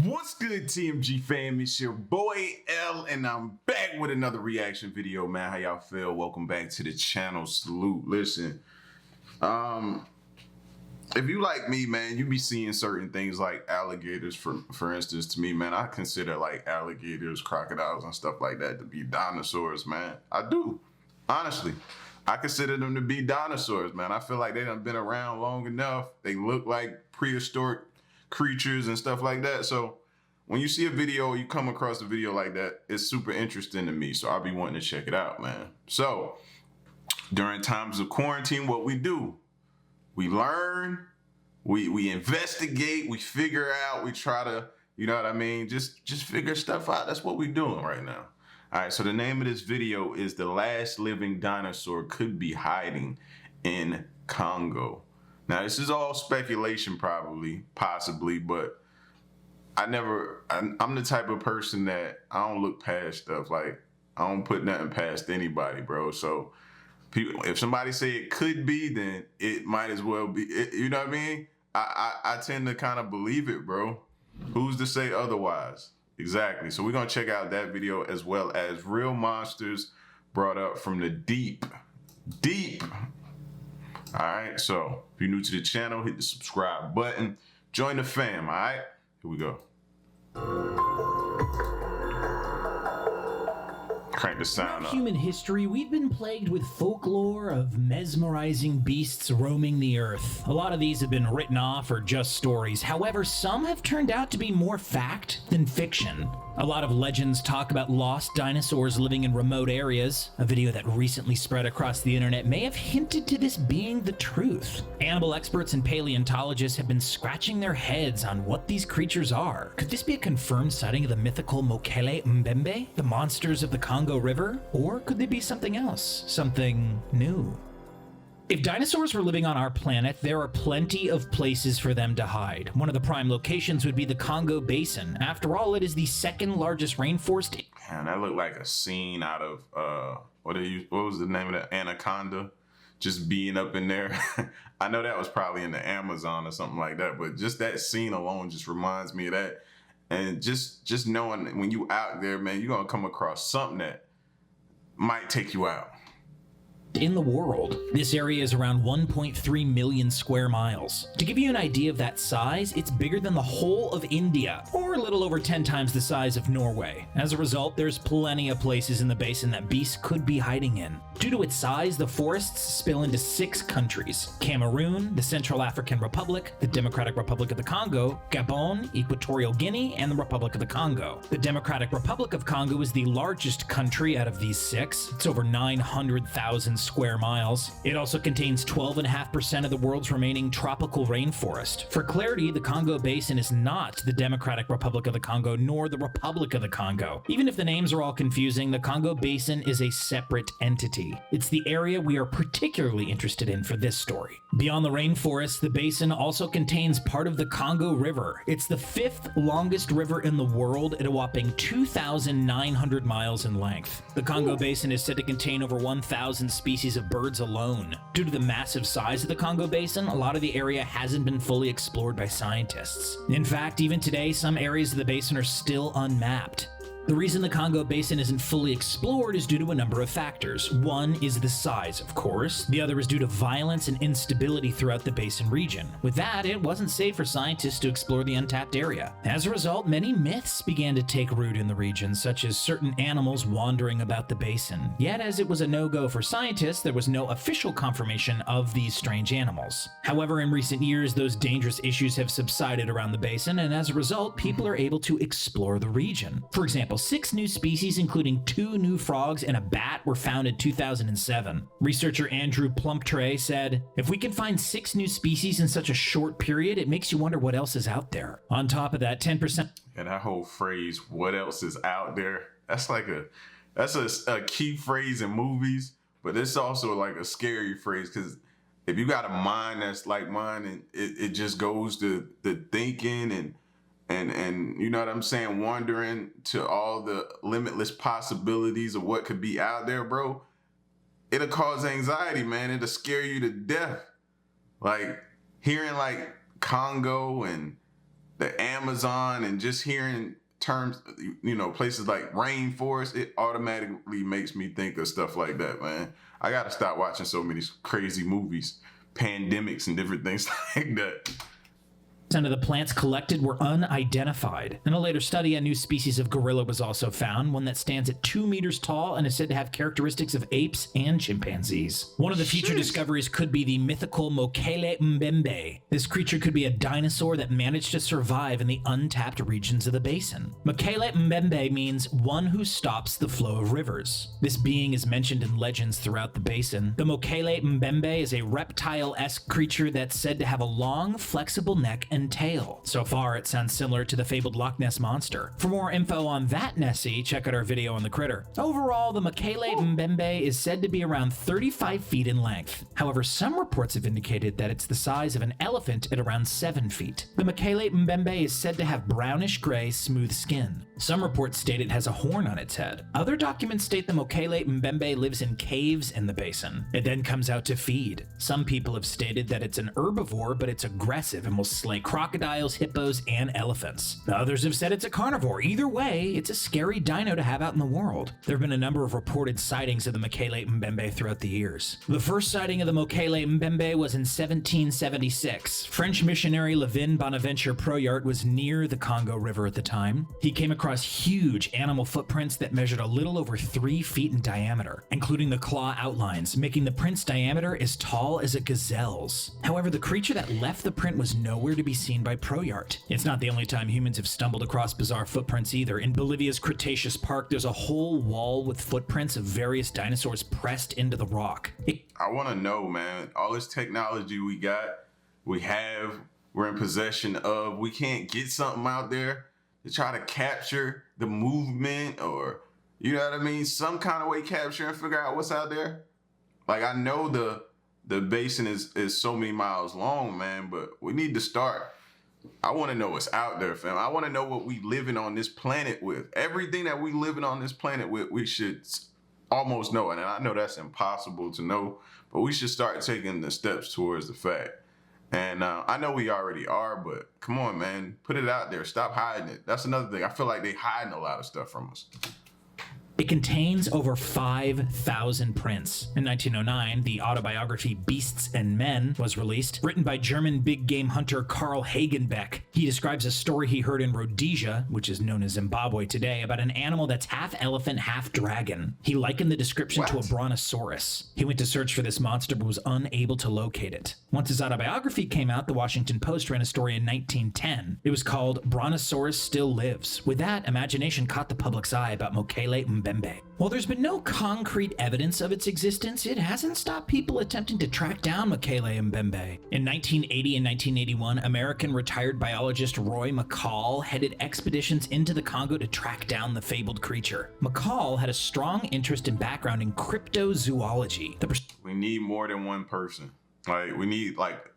What's good, TMG fam? It's your boy L, and I'm back with another reaction video, man. How y'all feel? Welcome back to the channel. Salute. Listen, if you like me, man, you be seeing certain things like alligators. For instance, to me, man, I consider like alligators, crocodiles, and stuff like that to be dinosaurs, man. I do, honestly. I consider them to be dinosaurs, man. I feel like they done been around long enough. They look like prehistoric creatures and stuff like that. So when you see a video, you come across a video like that, it's super interesting to me. So I'll be wanting to check it out, man. So during times of quarantine, what we do, we learn, we investigate, we figure out, we try to, you know what I mean? Just figure stuff out. That's what we're doing right now. All right, so the name of this video is The Last Living Dinosaur Could Be Hiding in Congo. Now, this is all speculation possibly, but I'm the type of person that I don't look past stuff. Like, I don't put nothing past anybody, bro. So if somebody say it could be, then it might as well be. You know what I mean? I tend to kind of believe it, bro. Who's to say otherwise? Exactly. So we're going to check out that video as well as real monsters brought up from the deep. All right. So if you're new to the channel, hit the subscribe button. Join the fam. All right. Here we go. Crank the sound up. Throughout human history, we've been plagued with folklore of mesmerizing beasts roaming the earth. A lot of these have been written off or just stories. However, some have turned out to be more fact than fiction. A lot of legends talk about lost dinosaurs living in remote areas. A video that recently spread across the internet may have hinted to this being the truth. Animal experts and paleontologists have been scratching their heads on what these creatures are. Could this be a confirmed sighting of the mythical Mokele-mbembe, the monsters of the Congo River? Or could they be something else, something new? If dinosaurs were living on our planet, there are plenty of places for them to hide. One of the prime locations would be the Congo Basin. After all, it is the second largest rainforest. Man, that looked like a scene out of, what was the name of that? Anaconda? Just being up in there. I know that was probably in the Amazon or something like that, but just that scene alone just reminds me of that. And just knowing when you out there, man, you're going to come across something that might take you out. In the world. This area is around 1.3 million square miles. To give you an idea of that size, it's bigger than the whole of India, or a little over 10 times the size of Norway. As a result, there's plenty of places in the basin that beasts could be hiding in. Due to its size, the forests spill into 6 countries: Cameroon, the Central African Republic, the Democratic Republic of the Congo, Gabon, Equatorial Guinea, and the Republic of the Congo. The Democratic Republic of Congo is the largest country out of these 6. It's over 900,000 square miles. It also contains 12.5% of the world's remaining tropical rainforest. For clarity, the Congo Basin is not the Democratic Republic of the Congo nor the Republic of the Congo. Even if the names are all confusing, the Congo Basin is a separate entity. It's the area we are particularly interested in for this story. Beyond the rainforest, the basin also contains part of the Congo River. It's the 5th longest river in the world at a whopping 2,900 miles in length. The Congo Basin is said to contain over 1,000 species of birds alone. Due to the massive size of the Congo Basin, a lot of the area hasn't been fully explored by scientists. In fact, even today, some areas of the basin are still unmapped. The reason the Congo Basin isn't fully explored is due to a number of factors. One is the size, of course. The other is due to violence and instability throughout the basin region. With that, it wasn't safe for scientists to explore the untapped area. As a result, many myths began to take root in the region, such as certain animals wandering about the basin. Yet, as it was a no-go for scientists, there was no official confirmation of these strange animals. However, in recent years, those dangerous issues have subsided around the basin, and as a result, people are able to explore the region. For example, 6 new species, including 2 new frogs and a bat, were found in 2007. Researcher Andrew Plumptre said, "If we can find 6 new species in such a short period, it makes you wonder what else is out there." On top of that, 10%... And that whole phrase, "what else is out there," that's like a key phrase in movies, but it's also like a scary phrase, because if you got a mind that's like mine, and it just goes to the thinking and you know what I'm saying, wondering to all the limitless possibilities of what could be out there, bro, it'll cause anxiety, man. It'll scare you to death. Like hearing like Congo and the Amazon, and just hearing terms, places like rainforest, it automatically makes me think of stuff like that, man. I gotta stop watching so many crazy movies, pandemics and different things like that. Of the plants collected were unidentified. In a later study, a new species of gorilla was also found, one that stands at 2 meters tall and is said to have characteristics of apes and chimpanzees. One of the future discoveries could be the mythical Mokele-mbembe. This creature could be a dinosaur that managed to survive in the untapped regions of the basin. Mokele-mbembe means one who stops the flow of rivers. This being is mentioned in legends throughout the basin. The Mokele-mbembe is a reptile-esque creature that's said to have a long, flexible neck and tail. So far, it sounds similar to the fabled Loch Ness Monster. For more info on that Nessie, check out our video on the critter. Overall, the Mokele-mbembe is said to be around 35 feet in length. However, some reports have indicated that it's the size of an elephant at around 7 feet. The Mokele-mbembe is said to have brownish gray, smooth skin. Some reports state it has a horn on its head. Other documents state the Mokele-mbembe lives in caves in the basin. It then comes out to feed. Some people have stated that it's an herbivore, but it's aggressive and will slay crocodiles, hippos, and elephants. Others have said it's a carnivore. Either way, it's a scary dino to have out in the world. There have been a number of reported sightings of the Mokele-mbembe throughout the years. The first sighting of the Mokele-mbembe was in 1776. French missionary Levin Bonaventure Proyart was near the Congo River at the time. He came across huge animal footprints that measured a little over 3 feet in diameter, including the claw outlines, making the print's diameter as tall as a gazelle's. However, the creature that left the print was nowhere to be seen by Proyart. It's not the only time humans have stumbled across bizarre footprints either. In Bolivia's Cretaceous Park, there's a whole wall with footprints of various dinosaurs pressed into the rock. I want to know, man, all this technology we got, we're in possession of, we can't get something out there to try to capture the movement, or, you know what I mean, some kind of way capture and figure out what's out there. Like, I know the basin is so many miles long, man, but we need to start. I want to know what's out there, fam. I want to know what we living on this planet with. Everything that we living on this planet with, we should almost know it. And I know that's impossible to know, but we should start taking the steps towards the fact. And I know we already are, but come on, man, put it out there. Stop hiding it. That's another thing. I feel like they hiding a lot of stuff from us. It contains over 5,000 prints. In 1909, the autobiography Beasts and Men was released, written by German big game hunter Carl Hagenbeck. He describes a story he heard in Rhodesia, which is known as Zimbabwe today, about an animal that's half elephant, half dragon. He likened the description to a brontosaurus. He went to search for this monster but was unable to locate it. Once his autobiography came out, the Washington Post ran a story in 1910. It was called Brontosaurus Still Lives. With that, imagination caught the public's eye about Mokele-mbembe. While there's been no concrete evidence of its existence, it hasn't stopped people attempting to track down Mokele-mbembe. In 1980 and 1981, American retired biologist Roy McCall headed expeditions into the Congo to track down the fabled creature. McCall had a strong interest and background in cryptozoology. We need more than one person. Like, we need like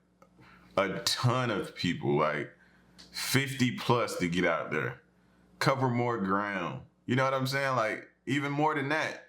a ton of people, like 50 plus to get out there, cover more ground. You know what I'm saying? Like, even more than that.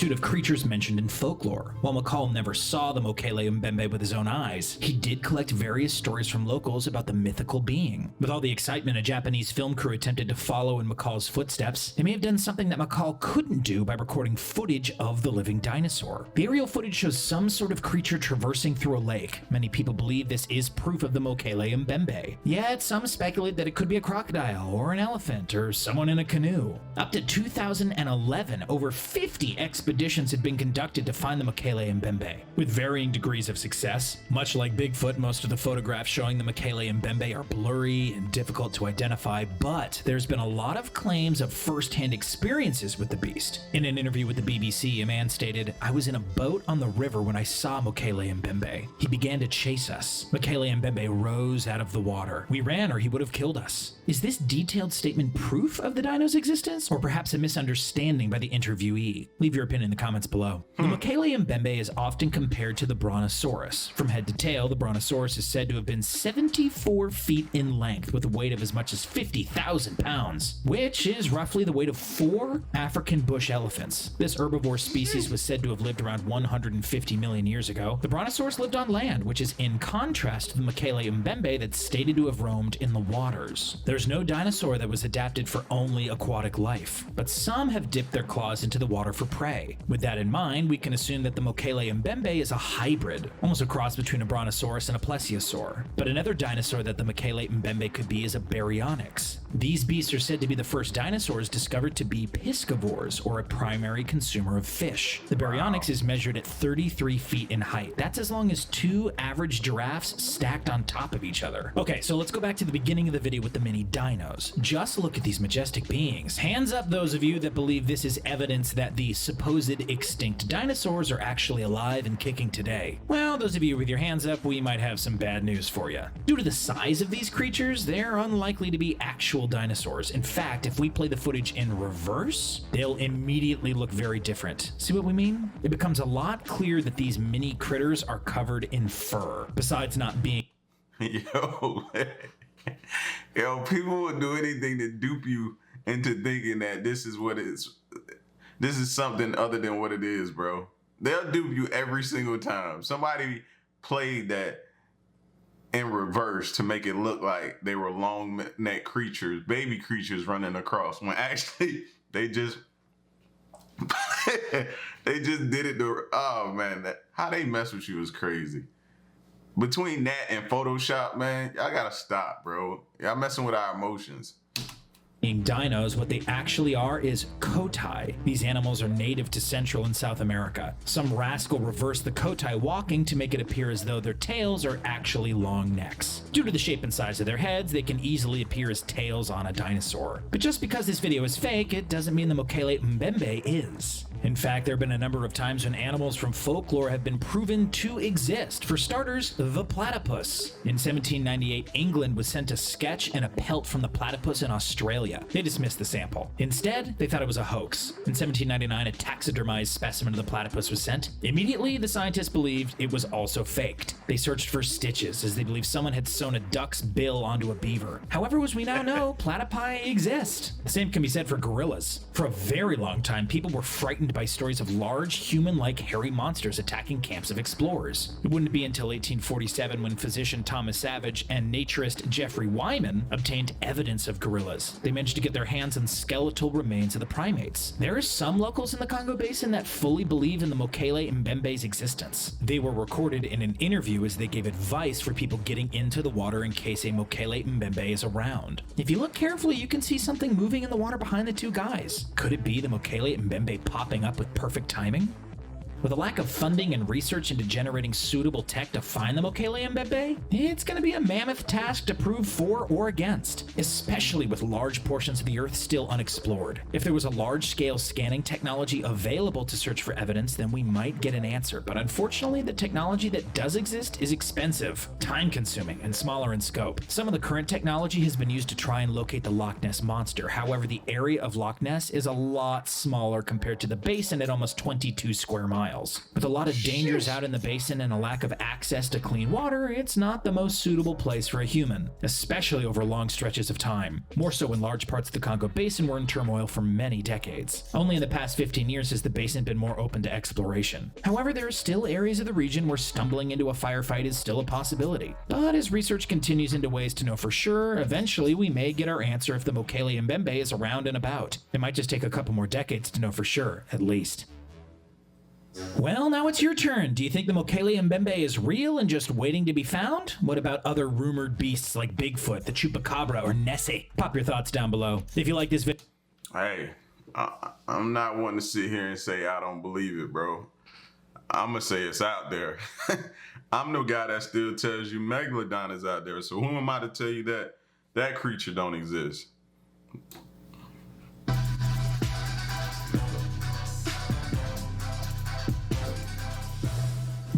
Of creatures mentioned in folklore. While McCall never saw the Mokele-mbembe with his own eyes, he did collect various stories from locals about the mythical being. With all the excitement, a Japanese film crew attempted to follow in McCall's footsteps. They may have done something that McCall couldn't do by recording footage of the living dinosaur. The aerial footage shows some sort of creature traversing through a lake. Many people believe this is proof of the Mokele-mbembe. Yet some speculate that it could be a crocodile or an elephant or someone in a canoe. Up to 2011, over 50 expeditions had been conducted to find the Mokele-mbembe, with varying degrees of success. Much like Bigfoot, most of the photographs showing the Mokele-mbembe are blurry and difficult to identify, but there's been a lot of claims of first-hand experiences with the beast. In an interview with the BBC, a man stated, "I was in a boat on the river when I saw Mokele-mbembe. He began to chase us. Mokele-mbembe rose out of the water. We ran or he would have killed us." Is this detailed statement proof of the dino's existence, or perhaps a misunderstanding by the interviewee? Leave your your opinion in the comments below. The Mokele-mbembe is often compared to the Brontosaurus. From head to tail, the Brontosaurus is said to have been 74 feet in length with a weight of as much as 50,000 pounds, which is roughly the weight of 4 African bush elephants. This herbivore species was said to have lived around 150 million years ago. The Brontosaurus lived on land, which is in contrast to the Mokele-mbembe that's stated to have roamed in the waters. There's no dinosaur that was adapted for only aquatic life, but some have dipped their claws into the water for prey. With that in mind, we can assume that the Mokele-mbembe is a hybrid, almost a cross between a Brontosaurus and a plesiosaur. But another dinosaur that the Mokele-mbembe could be is a baryonyx. These beasts are said to be the first dinosaurs discovered to be piscivores, or a primary consumer of fish. The baryonyx is measured at 33 feet in height. That's as long as 2 average giraffes stacked on top of each other. Okay, so let's go back to the beginning of the video with the mini dinos. Just look at these majestic beings. Hands up those of you that believe this is evidence that the supposed extinct dinosaurs are actually alive and kicking today. Well, those of you with your hands up, we might have some bad news for you. Due to the size of these creatures, they're unlikely to be actual dinosaurs. In fact, if we play the footage in reverse, they'll immediately look very different. See what we mean? It becomes a lot clearer that these mini critters are covered in fur, besides not being Yo, yo, people will do anything to dupe you into thinking that this is something other than what it is, bro. They'll dupe you every single time. Somebody played that in reverse to make it look like they were long neck creatures, baby creatures running across, when actually they just they just did it to, oh man, how they mess with you is crazy. Between that and Photoshop, man, y'all gotta stop, bro. Y'all messing with our emotions. Dinos, what they actually are is kotei. These animals are native to Central and South America. Some rascal reversed the kotei walking to make it appear as though their tails are actually long necks. Due to the shape and size of their heads, they can easily appear as tails on a dinosaur. But just because this video is fake, it doesn't mean the Mokele-mbembe is. In fact, there have been a number of times when animals from folklore have been proven to exist. For starters, the platypus. In 1798, England was sent a sketch and a pelt from the platypus in Australia. They dismissed the sample. Instead, they thought it was a hoax. In 1799, a taxidermized specimen of the platypus was sent. Immediately, the scientists believed it was also faked. They searched for stitches, as they believed someone had sewn a duck's bill onto a beaver. However, as we now know, platypi exist. The same can be said for gorillas. For a very long time, people were frightened by stories of large, human-like hairy monsters attacking camps of explorers. It wouldn't be until 1847 when physician Thomas Savage and naturist Jeffrey Wyman obtained evidence of gorillas. They managed to get their hands on skeletal remains of the primates. There are some locals in the Congo Basin that fully believe in the Mokele-mbembe's existence. They were recorded in an interview as they gave advice for people getting into the water in case a Mokele-mbembe is around. If you look carefully, you can see something moving in the water behind the 2 guys. Could it be the Mokele-mbembe popping up with perfect timing? With a lack of funding and research into generating suitable tech to find the Mokele-mbembe, it's going to be a mammoth task to prove for or against, especially with large portions of the Earth still unexplored. If there was a large-scale scanning technology available to search for evidence, then we might get an answer, but unfortunately the technology that does exist is expensive, time-consuming, and smaller in scope. Some of the current technology has been used to try and locate the Loch Ness Monster. However, the area of Loch Ness is a lot smaller compared to the basin at almost 22 square miles. With a lot of dangers out in the basin and a lack of access to clean water, it's not the most suitable place for a human, especially over long stretches of time. More so when large parts of the Congo Basin were in turmoil for many decades. Only in the past 15 years has the basin been more open to exploration. However, there are still areas of the region where stumbling into a firefight is still a possibility. But as research continues into ways to know for sure, eventually we may get our answer if the Mokele-mbembe is around and about. It might just take a couple more decades to know for sure, at least. Well, now it's your turn. Do you think the Mokele-mbembe is real and just waiting to be found? What about other rumored beasts like Bigfoot, the Chupacabra, or Nessie? Pop your thoughts down below. If you like this video... Hey, I'm not wanting to sit here and say I don't believe it, bro. I'm going to say it's out there. I'm the guy that still tells you Megalodon is out there. So who am I to tell you that that creature don't exist?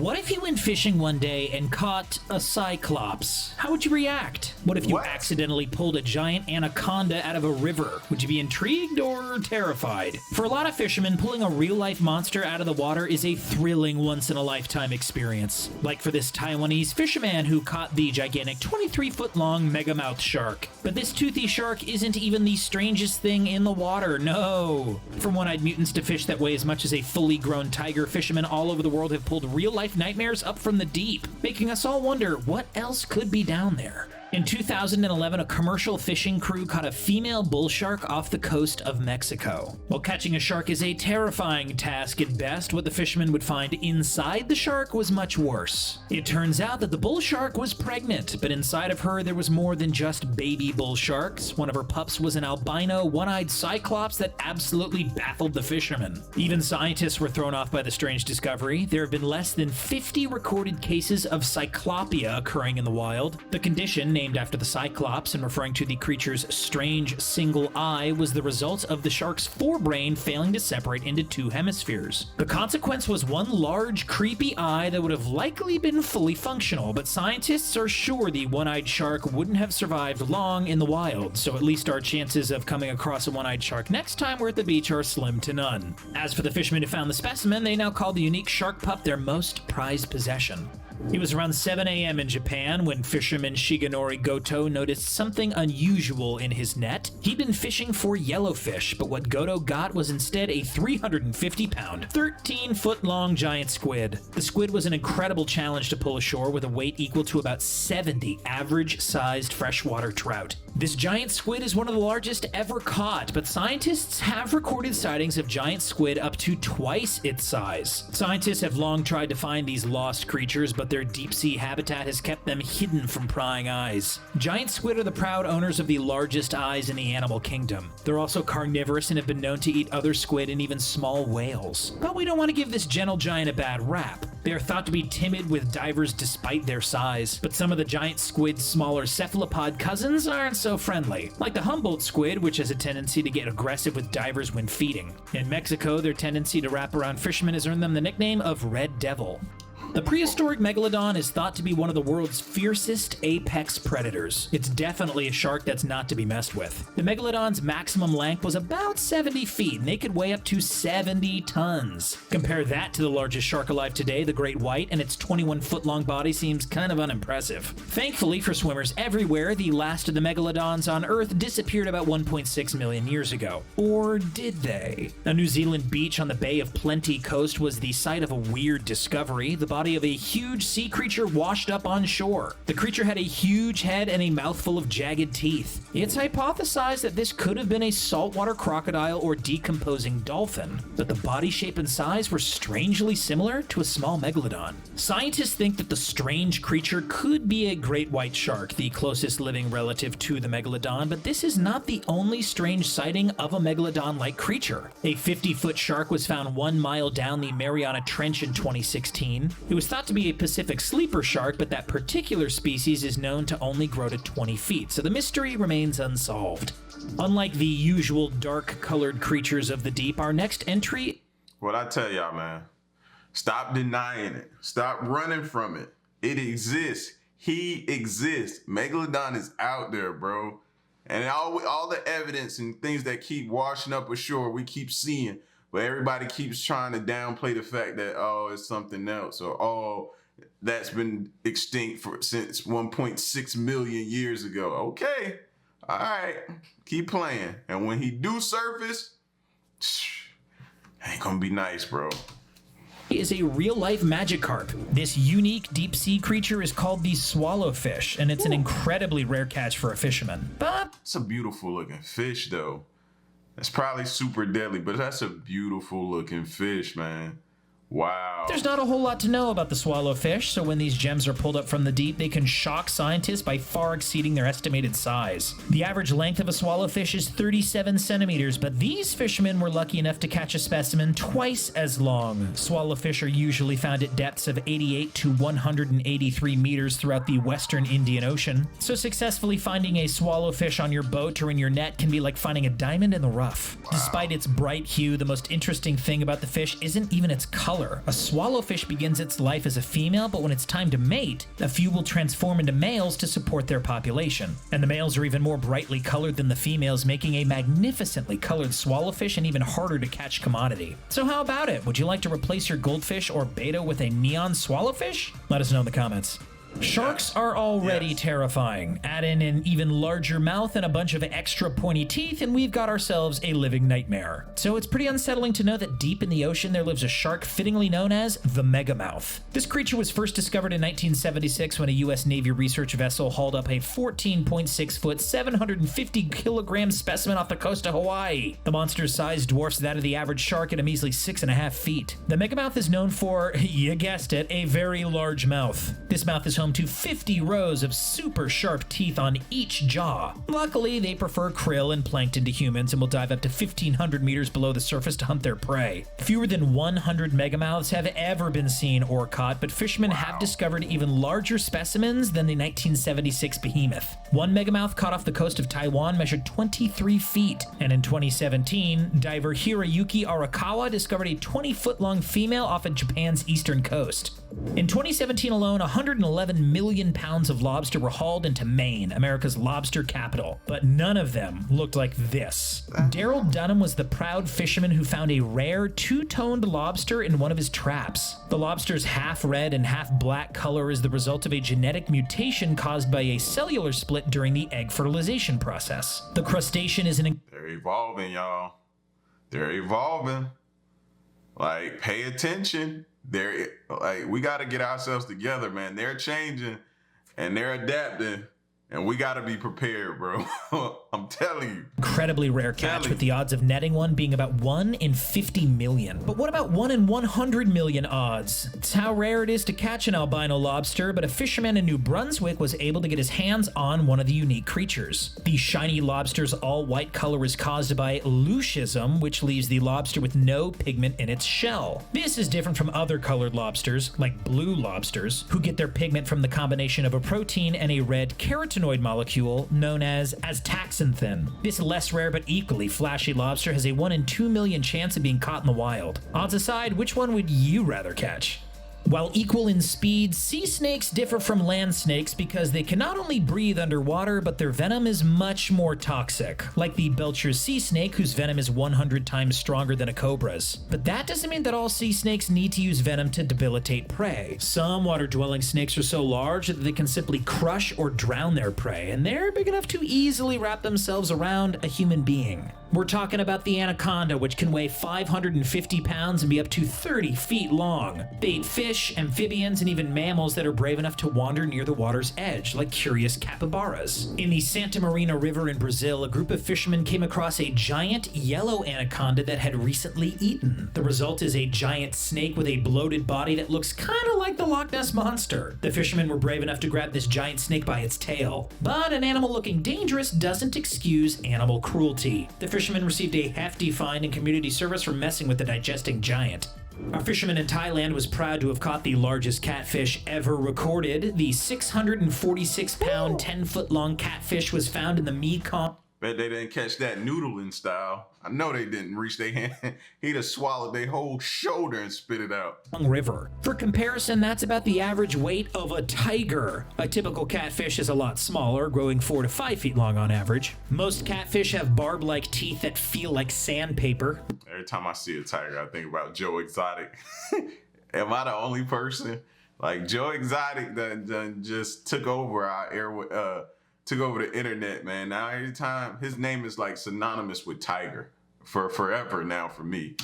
What if you went fishing one day and caught a cyclops? How would you react? What if you accidentally pulled a giant anaconda out of a river? Would you be intrigued or terrified? For a lot of fishermen, pulling a real-life monster out of the water is a thrilling once-in-a-lifetime experience. Like for this Taiwanese fisherman who caught the gigantic 23-foot-long megamouth shark. But this toothy shark isn't even the strangest thing in the water, no. From one-eyed mutants to fish that weigh as much as a fully grown tiger, fishermen all over the world have pulled real-life nightmares up from the deep, making us all wonder what else could be down there. In 2011, a commercial fishing crew caught a female bull shark off the coast of Mexico. While catching a shark is a terrifying task at best, what the fishermen would find inside the shark was much worse. It turns out that the bull shark was pregnant, but inside of her there was more than just baby bull sharks. One of her pups was an albino, one-eyed cyclops that absolutely baffled the fishermen. Even scientists were thrown off by the strange discovery. There have been less than 50 recorded cases of cyclopia occurring in the wild. The condition, named after the Cyclops and referring to the creature's strange single eye, was the result of the shark's forebrain failing to separate into two hemispheres. The consequence was one large, creepy eye that would have likely been fully functional, but scientists are sure the one-eyed shark wouldn't have survived long in the wild, so at least our chances of coming across a one-eyed shark next time we're at the beach are slim to none. As for the fishermen who found the specimen, they now call the unique shark pup their most prized possession. It was around 7 a.m. in Japan when fisherman Shigenori Goto noticed something unusual in his net. He'd been fishing for yellowfish, but what Goto got was instead a 350-pound, 13-foot-long giant squid. The squid was an incredible challenge to pull ashore with a weight equal to about 70 average-sized freshwater trout. This giant squid is one of the largest ever caught, but scientists have recorded sightings of giant squid up to twice its size. Scientists have long tried to find these lost creatures, but their deep-sea habitat has kept them hidden from prying eyes. Giant squid are the proud owners of the largest eyes in the animal kingdom. They're also carnivorous and have been known to eat other squid and even small whales. But we don't want to give this gentle giant a bad rap. They are thought to be timid with divers despite their size, but some of the giant squid's smaller cephalopod cousins aren't so friendly, like the Humboldt squid, which has a tendency to get aggressive with divers when feeding. In Mexico, their tendency to wrap around fishermen has earned them the nickname of Red Devil. The prehistoric Megalodon is thought to be one of the world's fiercest apex predators. It's definitely a shark that's not to be messed with. The Megalodon's maximum length was about 70 feet, and they could weigh up to 70 tons. Compare that to the largest shark alive today, the great white, and its 21-foot-long body seems kind of unimpressive. Thankfully for swimmers everywhere, the last of the Megalodons on Earth disappeared about 1.6 million years ago. Or did they? A New Zealand beach on the Bay of Plenty coast was the site of a weird discovery. The body of a huge sea creature washed up on shore. The creature had a huge head and a mouthful of jagged teeth. It's hypothesized that this could have been a saltwater crocodile or decomposing dolphin, but the body shape and size were strangely similar to a small megalodon. Scientists think that the strange creature could be a great white shark, the closest living relative to the megalodon, but this is not the only strange sighting of a megalodon-like creature. A 50-foot shark was found 1 mile down the Mariana Trench in 2016. It was thought to be a Pacific sleeper shark, but that particular species is known to only grow to 20 feet, so the mystery remains unsolved. Unlike the usual dark-colored creatures of the deep, our next entry... What I tell y'all, man, stop denying it. Stop running from it. It exists. He exists. Megalodon is out there, bro. And all the evidence and things that keep washing up ashore, we keep seeing. But everybody keeps trying to downplay the fact that, oh, it's something else, or, oh, that's been extinct since 1.6 million years ago. Okay, all right, keep playing. And when he do surface, ain't gonna be nice, bro. Is a real-life Magikarp. This unique deep-sea creature is called the swallowfish, and it's an incredibly rare catch for a fisherman. But it's a beautiful-looking fish, though. That's probably super deadly, but that's a beautiful looking fish, man. Wow. There's not a whole lot to know about the swallowfish, so when these gems are pulled up from the deep, they can shock scientists by far exceeding their estimated size. The average length of a swallowfish is 37 centimeters, but these fishermen were lucky enough to catch a specimen twice as long. Swallowfish are usually found at depths of 88 to 183 meters throughout the western Indian Ocean, so successfully finding a swallowfish on your boat or in your net can be like finding a diamond in the rough. Wow. Despite its bright hue, the most interesting thing about the fish isn't even its color. color. A swallowfish begins its life as a female, but when it's time to mate, a few will transform into males to support their population. And the males are even more brightly colored than the females, making a magnificently colored swallowfish an even harder to catch commodity. So how about it? Would you like to replace your goldfish or betta with a neon swallowfish? Let us know in the comments. Sharks are already terrifying. Add in an even larger mouth and a bunch of extra pointy teeth, and we've got ourselves a living nightmare. So it's pretty unsettling to know that deep in the ocean there lives a shark fittingly known as the megamouth. This creature was first discovered in 1976 when a U.S. Navy research vessel hauled up a 14.6 foot, 750 kilogram specimen off the coast of Hawaii. The monster's size dwarfs that of the average shark at a measly 6.5 feet. The megamouth is known for, you guessed it, a very large mouth. This mouth is home to 50 rows of super sharp teeth on each jaw. Luckily, they prefer krill and plankton to humans and will dive up to 1,500 meters below the surface to hunt their prey. Fewer than 100 megamouths have ever been seen or caught, but fishermen have discovered even larger specimens than the 1976 behemoth. One megamouth caught off the coast of Taiwan measured 23 feet, and in 2017, diver Hiroyuki Arakawa discovered a 20-foot-long female off of Japan's eastern coast. In 2017 alone, 111 million pounds of lobster were hauled into Maine, America's lobster capital, but none of them looked like this. Daryl Dunham was the proud fisherman who found a rare two-toned lobster in one of his traps. The lobster's half red and half black color is the result of a genetic mutation caused by a cellular split during the egg fertilization process. The crustacean is an... They're evolving, y'all. They're evolving. Like, pay attention. We got to get ourselves together, man. They're changing and they're adapting, and we got to be prepared, bro. I'm telling you. Incredibly rare catch, with the odds of netting one being about 1 in 50 million. But what about 1 in 100 million odds? It's how rare it is to catch an albino lobster, but a fisherman in New Brunswick was able to get his hands on one of the unique creatures. The shiny lobster's all-white color is caused by leucism, which leaves the lobster with no pigment in its shell. This is different from other colored lobsters, like blue lobsters, who get their pigment from the combination of a protein and a red carotenoid molecule known as astaxanthin. This less rare but equally flashy lobster has a 1 in 2 million chance of being caught in the wild. Odds aside, which one would you rather catch? While equal in speed, sea snakes differ from land snakes because they can not only breathe underwater, but their venom is much more toxic, like the Belcher's sea snake, whose venom is 100 times stronger than a cobra's. But that doesn't mean that all sea snakes need to use venom to debilitate prey. Some water-dwelling snakes are so large that they can simply crush or drown their prey, and they're big enough to easily wrap themselves around a human being. We're talking about the anaconda, which can weigh 550 pounds and be up to 30 feet long. They eat fish, amphibians, and even mammals that are brave enough to wander near the water's edge, like curious capybaras. In the Santa Marina River in Brazil, a group of fishermen came across a giant yellow anaconda that had recently eaten. The result is a giant snake with a bloated body that looks kind of like the Loch Ness Monster. The fishermen were brave enough to grab this giant snake by its tail. But an animal looking dangerous doesn't excuse animal cruelty. The fishermen received a hefty fine and community service for messing with the digesting giant. A fisherman in Thailand was proud to have caught the largest catfish ever recorded. The 646-pound, 10-foot-long catfish was found in the Mekong. Bet they didn't catch that noodling style. I know they didn't reach their hand. He'd have swallowed their whole shoulder and spit it out. River. For comparison, that's about the average weight of a tiger. A typical catfish is a lot smaller, growing 4 to 5 feet long on average. Most catfish have barb-like teeth that feel like sandpaper. Every time I see a tiger, I think about Joe Exotic. Am I the only person? Like, Joe Exotic that just took over our took over the internet, man. Now every time, his name is like synonymous with tiger for forever now for me.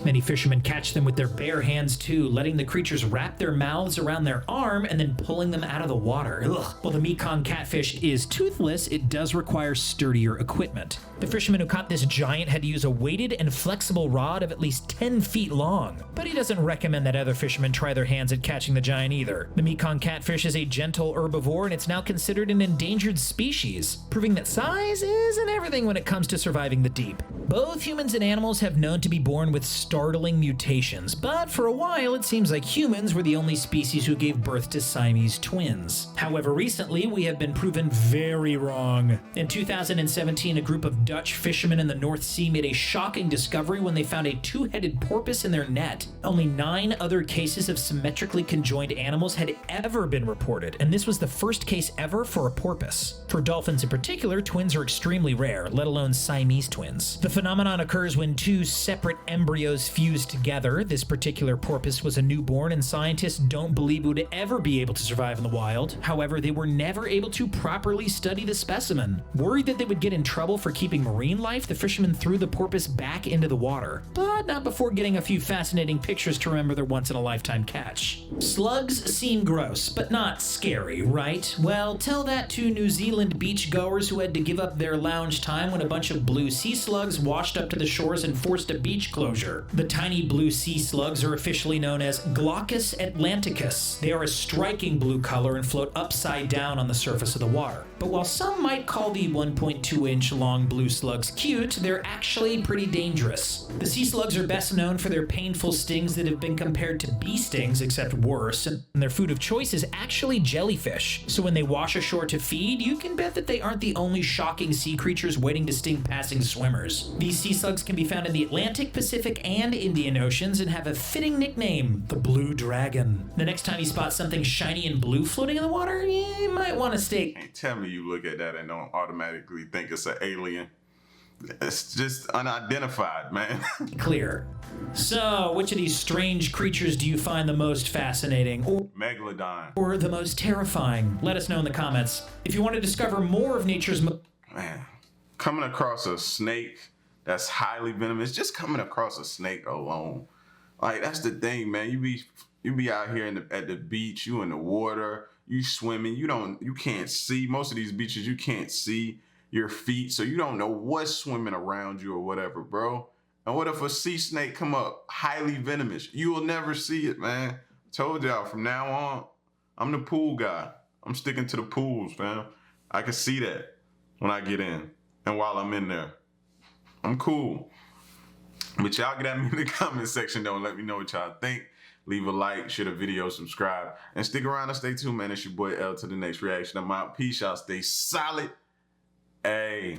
Many fishermen catch them with their bare hands too, letting the creatures wrap their mouths around their arm and then pulling them out of the water. Ugh. While the Mekong catfish is toothless, it does require sturdier equipment. The fisherman who caught this giant had to use a weighted and flexible rod of at least 10 feet long. But he doesn't recommend that other fishermen try their hands at catching the giant either. The Mekong catfish is a gentle herbivore and it's now considered an endangered species, proving that size isn't everything when it comes to surviving the deep. Both humans and animals have known to be born with startling mutations, but for a while it seems like humans were the only species who gave birth to Siamese twins. However, recently we have been proven very wrong. In 2017, a group of Dutch fishermen in the North Sea made a shocking discovery when they found a two-headed porpoise in their net. Only 9 other cases of symmetrically conjoined animals had ever been reported, and this was the first case ever for a porpoise. For dolphins in particular, twins are extremely rare, let alone Siamese twins. The phenomenon occurs when 2 separate embryos fuse together. This particular porpoise was a newborn, and scientists don't believe it would ever be able to survive in the wild. However, they were never able to properly study the specimen. Worried that they would get in trouble for keeping marine life, the fishermen threw the porpoise back into the water, but not before getting a few fascinating pictures to remember their once-in-a-lifetime catch. Slugs seem gross, but not scary, right? Well, tell that to New Zealand beachgoers who had to give up their lounge time when a bunch of blue sea slugs washed up to the shores and forced a beach closure. The tiny blue sea slugs are officially known as Glaucus atlanticus. They are a striking blue color and float upside down on the surface of the water. But while some might call the 1.2-inch long blue slugs cute, they're actually pretty dangerous. The sea slugs are best known for their painful stings that have been compared to bee stings, except worse, and their food of choice is actually jellyfish. So when they wash ashore to feed, you can bet that they aren't the only shocking sea creatures waiting to sting passing swimmers. These sea slugs can be found in the Atlantic, Pacific, and Indian Oceans and have a fitting nickname, the blue dragon. The next time you spot something shiny and blue floating in the water, you might want to stay. Hey, tell me you look at that and don't automatically think it's an alien. It's just unidentified, man. Clear. So, which of these strange creatures do you find the most fascinating, Megalodon. or the most terrifying? Let us know in the comments. If you want to discover more of nature's Man, coming across a snake that's highly venomous, just coming across a snake alone. Like, that's the thing, man. You be out here at the beach, you in the water, you swimming, you can't see. Most of these beaches, you can't see your feet, so you don't know what's swimming around you or whatever, bro. And what if a sea snake come up, highly venomous? You will never see it, man. Told y'all, from now on, I'm the pool guy. I'm sticking to the pools, fam. I can see that when I get in and while I'm in there. I'm cool. But y'all get at me in the comment section though and let me know what y'all think. Leave a like, share the video, subscribe, and stick around and stay tuned, man. It's your boy L to the next reaction. I'm out. Peace, y'all. Stay solid. Hey.